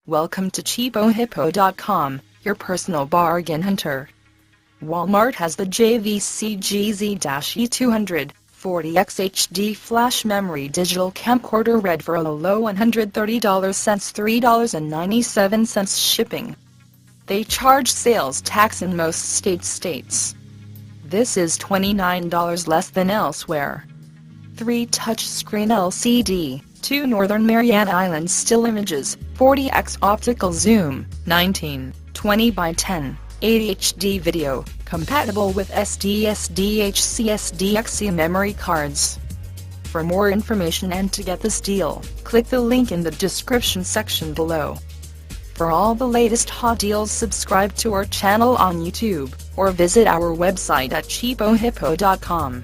Welcome to cheapohippo.com, your personal bargain hunter. Walmart has the JVC GZ-E200 40x HD Flash Memory Digital Camcorder Red for a low $130, $3.97 shipping. They charge sales tax in most states. This is $29 less than elsewhere. 3 touchscreen LCD, 2 Northern Mariana Islands still images, 40x optical zoom, 1920 by 1080 HD video, compatible with SDHC SDXC memory cards. For more information and to get this deal, click the link in the description section below. For all the latest hot deals, subscribe to our channel on YouTube, or visit our website at cheapohippo.com.